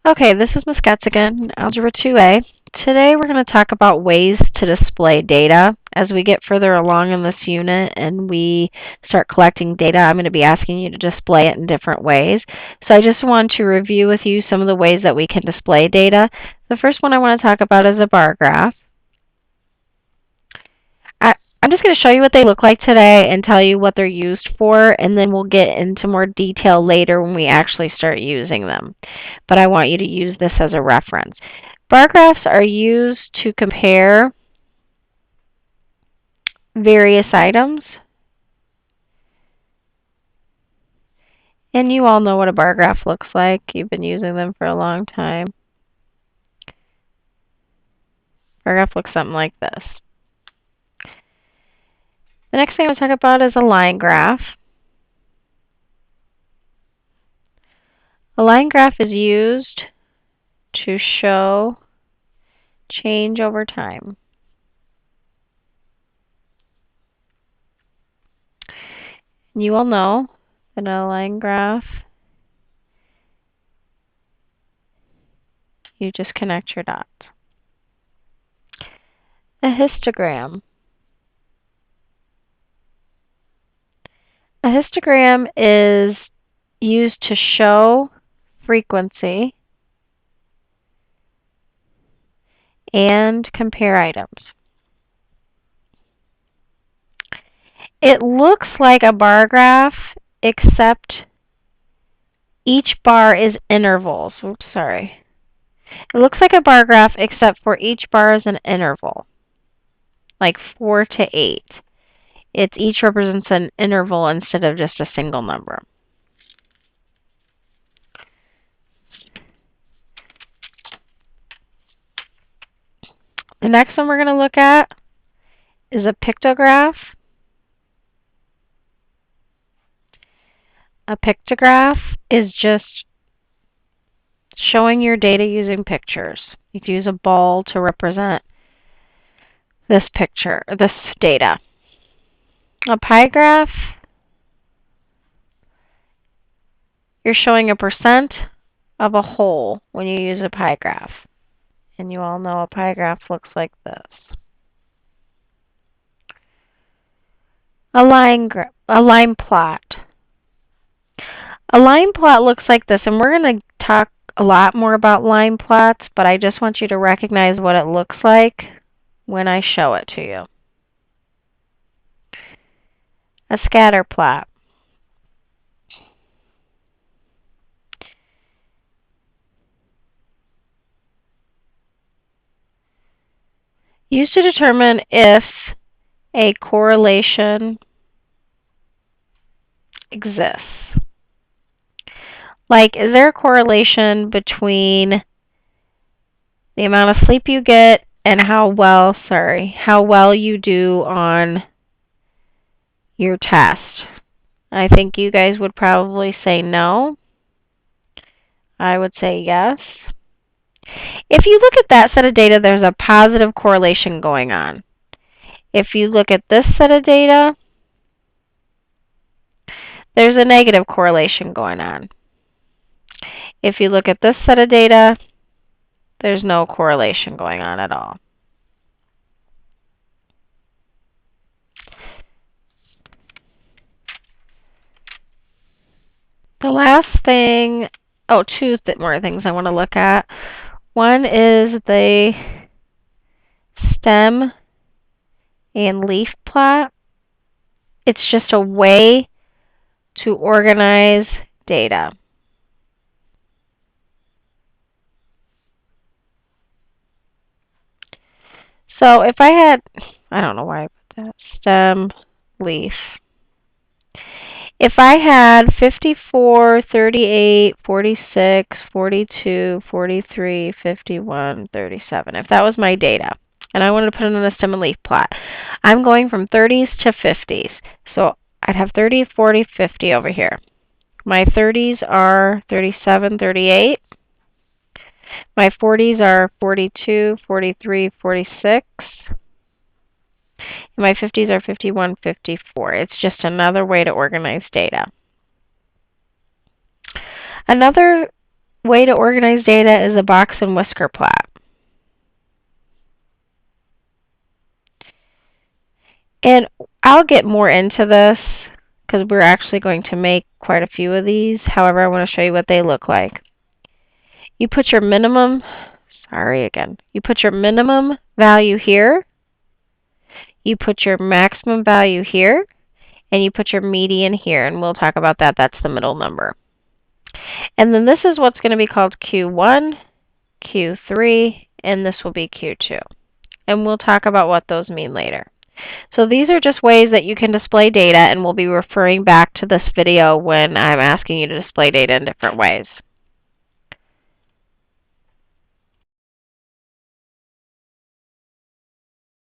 Okay, this is Ms. Getz again, Algebra 2A. Today we're going to talk about ways to display data. As we get further along in this unit and we start collecting data, I'm going to be asking you to display it in different ways. So I just want to review with you some of the ways that we can display data. The first one I want to talk about is a bar graph. I'm just going to show you what they look like today and tell you what they're used for, and then we'll get into more detail later when we actually start using them. But I want you to use this as a reference. Bar graphs are used to compare various items. And you all know what a bar graph looks like. You've been using them for a long time. Bar graph looks something like this. The next thing I'm going to talk about is a line graph. A line graph is used to show change over time. You all know that a line graph, you just connect your dots. A histogram. A histogram is used to show frequency and compare items. It looks like a bar graph, except each bar is intervals. Oops, sorry. It looks like a bar graph, except for each bar is an interval, like 4 to 8. Each represents an interval instead of just a single number. The next one we're going to look at is a pictograph. A pictograph is just showing your data using pictures. You can use a ball to represent this picture, this data. A pie graph, you're showing a percent of a whole when you use a pie graph. And you all know a pie graph looks like this. A line plot. A line plot looks like this, and we're going to talk a lot more about line plots, but I just want you to recognize what it looks like when I show it to you. A scatter plot. Used to determine if a correlation exists. Like, is there a correlation between the amount of sleep you get and how well you do on your test? I think you guys would probably say no. I would say yes. If you look at that set of data, there's a positive correlation going on. If you look at this set of data, there's a negative correlation going on. If you look at this set of data, there's no correlation going on at all. The last thing, two more things I want to look at. One is the stem and leaf plot. It's just a way to organize data. So if I had, I don't know why I put that, stem, leaf. If I had 54, 38, 46, 42, 43, 51, 37, if that was my data, and I wanted to put it in a stem and leaf plot, I'm going from 30s to 50s. So I'd have 30, 40, 50 over here. My 30s are 37, 38. My 40s are 42, 43, 46. And my 50s are 51, 54. It's just another way to organize data. Another way to organize data is a box and whisker plot. And I'll get more into this because we're actually going to make quite a few of these. However, I want to show you what they look like. You put your minimum, you put your minimum value here, you put your maximum value here, and you put your median here, and we'll talk about that. That's the middle number. And then this is what's going to be called Q1, Q3, and this will be Q2. And we'll talk about what those mean later. So these are just ways that you can display data, and we'll be referring back to this video when I'm asking you to display data in different ways.